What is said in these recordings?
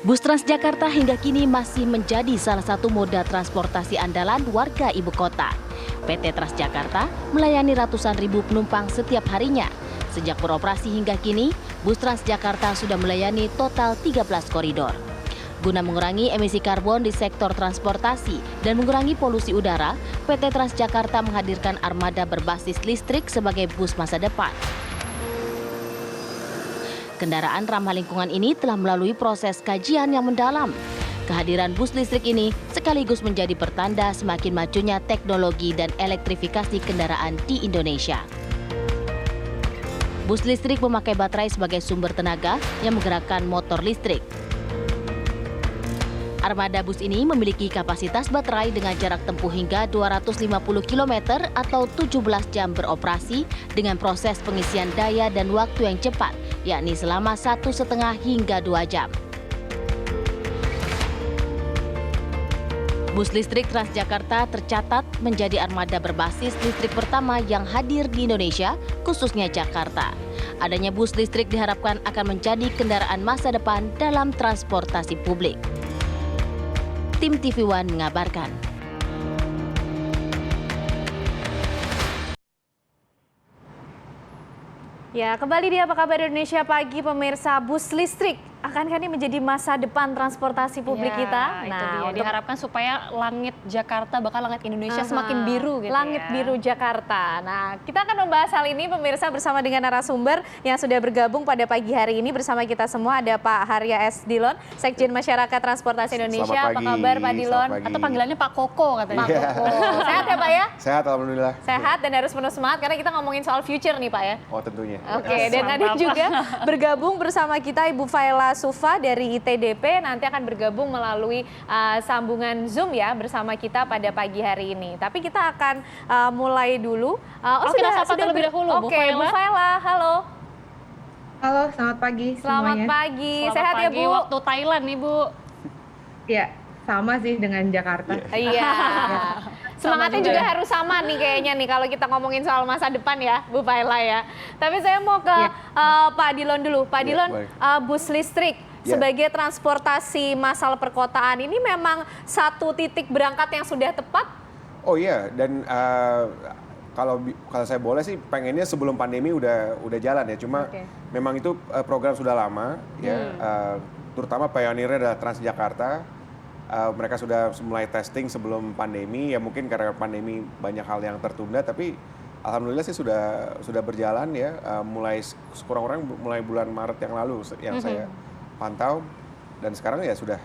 Bus Transjakarta hingga kini masih menjadi salah satu moda transportasi andalan warga ibu kota. PT Transjakarta melayani ratusan ribu penumpang setiap harinya. Sejak beroperasi hingga kini, bus Transjakarta sudah melayani total 13 koridor. Guna mengurangi emisi karbon di sektor transportasi dan mengurangi polusi udara, PT Transjakarta menghadirkan armada berbasis listrik sebagai bus masa depan. Kendaraan ramah lingkungan ini telah melalui proses kajian yang mendalam. Kehadiran bus listrik ini sekaligus menjadi pertanda semakin majunya teknologi dan elektrifikasi kendaraan di Indonesia. Bus listrik memakai baterai sebagai sumber tenaga yang menggerakkan motor listrik. Armada bus ini memiliki kapasitas baterai dengan jarak tempuh hingga 250 km atau 17 jam beroperasi dengan proses pengisian daya dan waktu yang cepat, yakni selama 1,5 hingga 2 jam. Bus listrik Transjakarta tercatat menjadi armada berbasis listrik pertama yang hadir di Indonesia, khususnya Jakarta. Adanya bus listrik diharapkan akan menjadi kendaraan masa depan dalam transportasi publik. Tim TV One mengabarkan. Ya, kembali di Apa Kabar Indonesia Pagi, pemirsa. Bus listrik akankah ini menjadi masa depan transportasi publik kita? Itu dia. Diharapkan supaya langit Jakarta, bahkan langit Indonesia semakin biru gitu langit biru Jakarta. Nah, kita akan membahas hal ini pemirsa bersama dengan narasumber yang sudah bergabung pada pagi hari ini bersama kita semua. Ada Pak Harya S. Dilon, Sekjen Masyarakat Transportasi Indonesia. Apa kabar Pak Dilon? Atau panggilannya Pak Koko katanya. Pak Koko. Sehat ya Pak ya? Sehat, alhamdulillah. Sehat dan harus penuh semangat karena kita ngomongin soal future nih Pak ya. Oh tentunya. Oke, dan ada juga bergabung bersama kita Ibu Faila Sufa dari ITDP, nanti akan bergabung melalui sambungan Zoom ya bersama kita pada pagi hari ini. Tapi kita akan mulai dulu. Kita sapa terlebih dahulu. Oke, Bu Faila, halo. Halo, selamat pagi Selamat semuanya. pagi, Selamat sehat pagi, ya Bu? waktu Thailand nih Bu. Ya, sama sih dengan Jakarta. Iya. Semangatnya juga harus sama nih kayaknya nih kalau kita ngomongin soal masa depan ya, Bu Faila ya. Tapi saya mau ke Pak Dilon dulu. Pak Dilon, bus listrik sebagai transportasi massal perkotaan ini memang satu titik berangkat yang sudah tepat? Oh iya, dan kalau saya boleh sih pengennya sebelum pandemi udah jalan ya. Cuma memang itu program sudah lama ya. Terutama pionirnya adalah Transjakarta. Mereka sudah mulai testing sebelum pandemi, ya mungkin karena pandemi banyak hal yang tertunda, tapi alhamdulillah sih sudah berjalan ya, mulai kurang-kurang mulai bulan Maret yang lalu yang saya pantau, dan sekarang ya sudah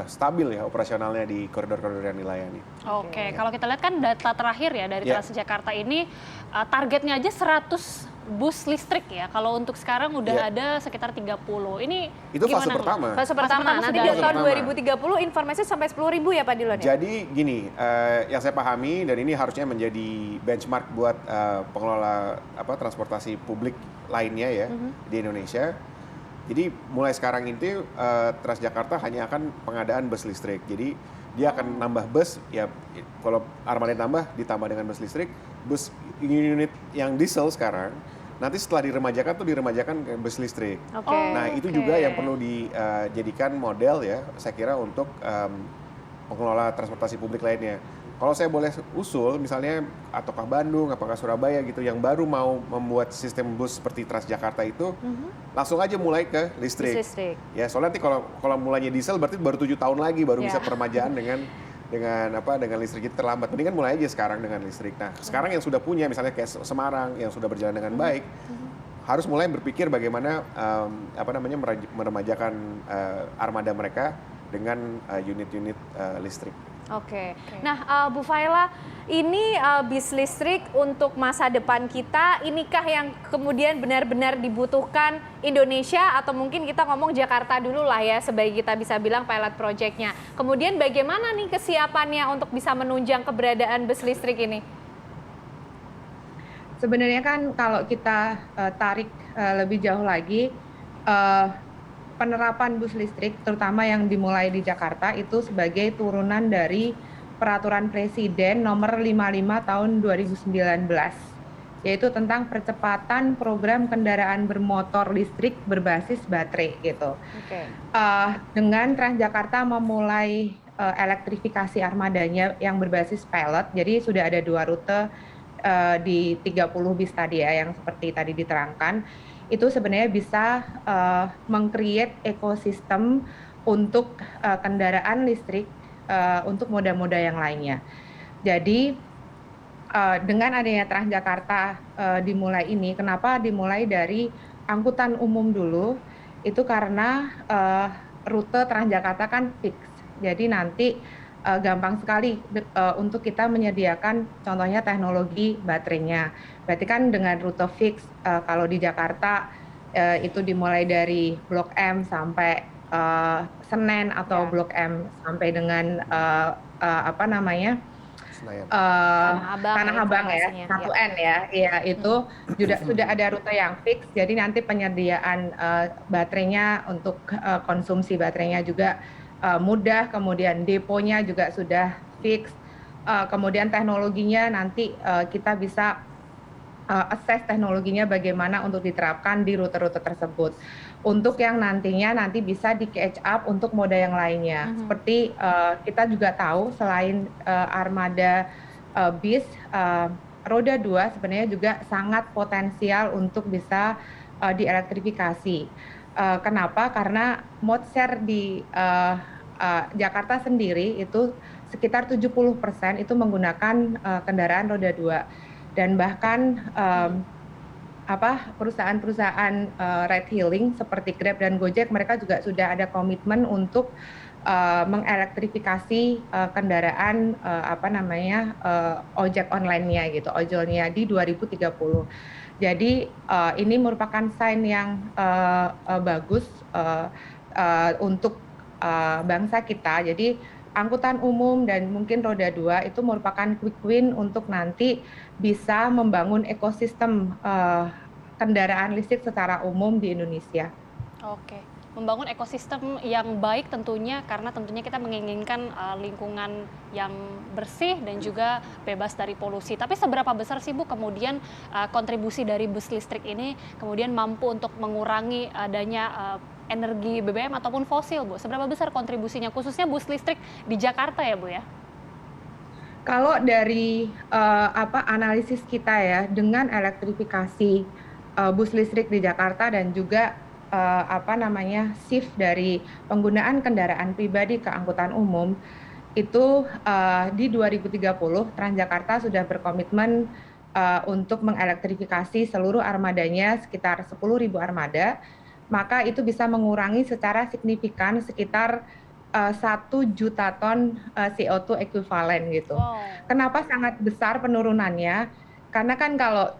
stabil ya operasionalnya di koridor-koridor yang dilayani. Oke, kalau kita lihat kan data terakhir ya dari Transjakarta ini targetnya aja 100 bus listrik ya. Kalau untuk sekarang udah ada sekitar 30. Ini itu fase gimana? pertama. Fase pertama. Nanti di tahun 2030 informasi sampai 10.000 ya Pak Dilon ya? Jadi gini, yang saya pahami dan ini harusnya menjadi benchmark buat pengelola transportasi publik lainnya ya di Indonesia. Jadi mulai sekarang itu Transjakarta hanya akan pengadaan bus listrik. Jadi dia akan nambah bus, ya kalau armada nambah ditambah dengan bus listrik, bus unit yang diesel sekarang, nanti setelah diremajakan ke bus listrik. Nah itu juga yang perlu dijadikan model ya, saya kira untuk pengelola transportasi publik lainnya. Kalau saya boleh usul, misalnya ataukah Bandung, apakah Surabaya gitu, yang baru mau membuat sistem bus seperti Transjakarta itu, langsung aja mulai ke listrik. Ya, soalnya nanti kalau mulainya diesel berarti baru 7 tahun lagi baru bisa peremajaan dengan listrik itu terlambat. Mendingan mulai aja sekarang dengan listrik. Nah, sekarang yang sudah punya, misalnya kayak Semarang yang sudah berjalan dengan baik, harus mulai berpikir bagaimana meremajakan armada mereka dengan unit-unit listrik. Oke. Nah, Bu Faila, ini bis listrik untuk masa depan kita, inikah yang kemudian benar-benar dibutuhkan Indonesia atau mungkin kita ngomong Jakarta dulu lah ya, sebagai kita bisa bilang pilot project-nya. Kemudian bagaimana nih kesiapannya untuk bisa menunjang keberadaan bus listrik ini? Sebenarnya kan kalau kita tarik lebih jauh lagi, penerapan bus listrik, terutama yang dimulai di Jakarta, itu sebagai turunan dari Peraturan Presiden Nomor 55 Tahun 2019. yaitu tentang percepatan program kendaraan bermotor listrik berbasis baterai gitu. Dengan Transjakarta memulai elektrifikasi armadanya yang berbasis pilot, jadi sudah ada 2 rute di 30 bis tadi ya, yang seperti tadi diterangkan, itu sebenarnya bisa meng-create ekosistem untuk kendaraan listrik untuk moda-moda yang lainnya. Jadi dengan adanya Transjakarta dimulai ini, kenapa dimulai dari angkutan umum dulu? Itu karena rute Transjakarta kan fix. Jadi nanti gampang sekali untuk kita menyediakan contohnya teknologi baterainya. Berarti kan dengan rute fix, kalau di Jakarta itu dimulai dari Blok M sampai Senen atau Blok M sampai dengan apa namanya? Tanah Abang ya, 1N ya. Iya, itu sudah ada rute yang fix. Jadi nanti penyediaan baterainya untuk konsumsi baterainya juga mudah, kemudian deponya juga sudah fix, kemudian teknologinya nanti kita bisa assess teknologinya bagaimana untuk diterapkan di rute-rute tersebut. Untuk yang nantinya bisa di catch up untuk moda yang lainnya. Seperti kita juga tahu selain armada bis, roda 2 sebenarnya juga sangat potensial untuk bisa dielektrifikasi. Kenapa? Karena mode share di Jakarta sendiri itu sekitar 70% itu menggunakan kendaraan roda 2, dan bahkan perusahaan-perusahaan ride hailing seperti Grab dan Gojek, mereka juga sudah ada komitmen untuk mengelektrifikasi kendaraan ojek online-nya gitu, ojolnya di 2030. Jadi ini merupakan sign yang bagus untuk bangsa kita. Jadi angkutan umum dan mungkin roda 2 itu merupakan quick win untuk nanti bisa membangun ekosistem kendaraan listrik secara umum di Indonesia. Oke, membangun ekosistem yang baik tentunya, karena tentunya kita menginginkan lingkungan yang bersih dan juga bebas dari polusi. Tapi seberapa besar sih Bu kemudian kontribusi dari bus listrik ini kemudian mampu untuk mengurangi adanya energi BBM ataupun fosil, Bu? Seberapa besar kontribusinya, khususnya bus listrik di Jakarta ya, Bu ya? Kalau dari analisis kita ya, dengan elektrifikasi bus listrik di Jakarta dan juga shift dari penggunaan kendaraan pribadi ke angkutan umum, itu di 2030 Transjakarta sudah berkomitmen untuk mengelektrifikasi seluruh armadanya, sekitar 10.000 armada. Maka itu bisa mengurangi secara signifikan sekitar 1 juta ton CO2 ekuivalen gitu. Kenapa sangat besar penurunannya? Karena kan kalau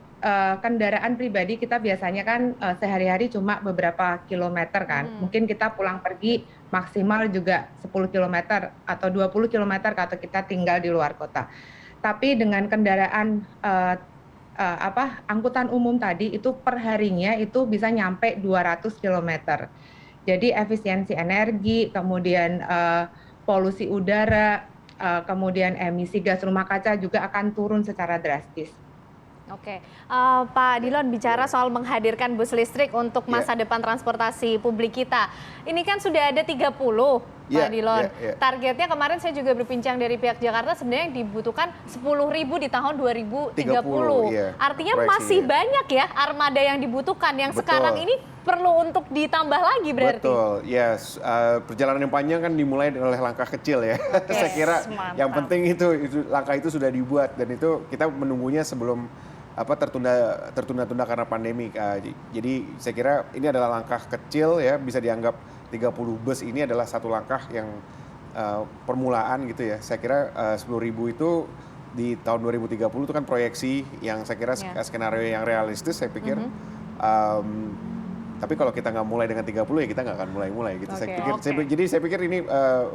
kendaraan pribadi kita biasanya kan sehari-hari cuma beberapa kilometer kan. Mungkin kita pulang pergi maksimal juga 10 kilometer atau 20 kilometer kalau kita tinggal di luar kota. Tapi dengan kendaraan angkutan umum tadi itu perharinya itu bisa nyampe 200 km. Jadi efisiensi energi, kemudian polusi udara, kemudian emisi gas rumah kaca juga akan turun secara drastis. Oke, Pak Dilon bicara soal menghadirkan bus listrik untuk masa depan transportasi publik kita. Ini kan sudah ada 30, Pak Dilon. Targetnya kemarin saya juga berbincang dari pihak Jakarta, sebenarnya yang dibutuhkan 10.000 di tahun 2030. Artinya masih banyak ya armada yang dibutuhkan, yang sekarang ini perlu untuk ditambah lagi berarti. Betul, yes. Perjalanan yang panjang kan dimulai oleh langkah kecil ya. Saya kira yang penting itu langkah itu sudah dibuat, dan itu kita menunggunya sebelum tertunda-tunda karena pandemi. Jadi saya kira ini adalah langkah kecil ya, bisa dianggap 30 bus ini adalah satu langkah yang permulaan gitu ya. Saya kira 10.000 itu di tahun 2030 itu kan proyeksi yang saya kira skenario yang realistis saya pikir. Tapi kalau kita nggak mulai dengan 30 ya kita nggak akan mulai gitu. Jadi saya pikir ini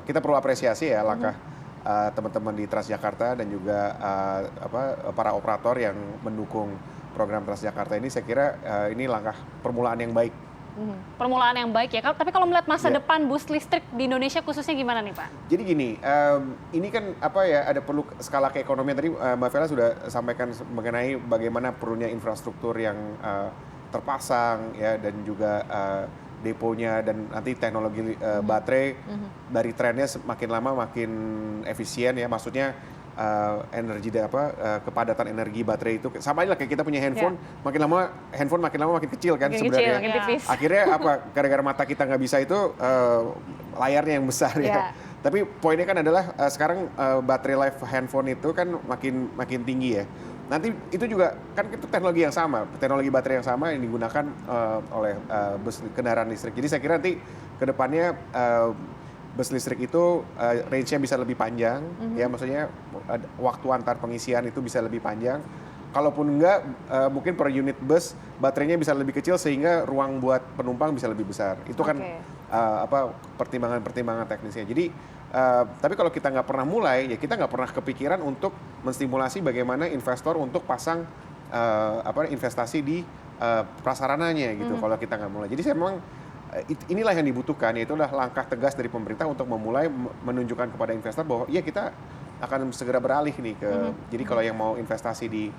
kita perlu apresiasi ya langkah teman-teman di Transjakarta dan juga para operator yang mendukung program Transjakarta ini. Saya kira ini langkah permulaan yang baik permulaan yang baik ya. Tapi kalau melihat masa Ya. depan bus listrik di Indonesia khususnya gimana nih Pak? Jadi gini, ini kan apa ya, ada perlu skala keekonomian. Tadi Mbak Vela sudah sampaikan mengenai bagaimana perlunya infrastruktur yang terpasang ya, dan juga deponya, dan nanti teknologi baterai dari trennya makin lama makin efisien ya. Maksudnya energi kepadatan energi baterai itu sama aja lah kayak kita punya handphone, makin lama makin kecil kan Makin sebenarnya. kecil, makin tipis. Akhirnya apa, gara-gara mata kita nggak bisa itu layarnya yang besar ya. Tapi poinnya kan adalah sekarang baterai life handphone itu kan makin tinggi ya. Nanti itu juga kan itu teknologi yang sama, teknologi baterai yang sama yang digunakan oleh bus kendaraan listrik. Jadi saya kira nanti ke depannya bus listrik itu range-nya bisa lebih panjang, ya maksudnya waktu antar pengisian itu bisa lebih panjang. Kalaupun enggak, mungkin per unit bus baterainya bisa lebih kecil sehingga ruang buat penumpang bisa lebih besar. Itu kan pertimbangan-pertimbangan teknisnya. Jadi tapi kalau kita nggak pernah mulai, ya kita nggak pernah kepikiran untuk menstimulasi bagaimana investor untuk pasang investasi di prasarananya gitu. Kalau kita nggak mulai, jadi saya memang inilah yang dibutuhkan, yaitu adalah langkah tegas dari pemerintah untuk memulai menunjukkan kepada investor bahwa iya kita akan segera beralih nih ke. Jadi kalau yang mau investasi di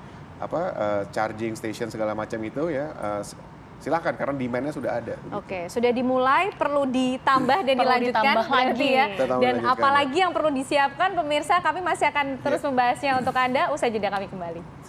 charging station segala macam itu ya silakan, karena demand-nya sudah ada. Oke, sudah dimulai, perlu ditambah dan Perlu dilanjutkan ditambah berarti lagi. ya. Ditambah Dan dilanjutkan, apalagi yang perlu disiapkan, pemirsa, kami masih akan terus membahasnya untuk Anda. Usai jeda kami kembali.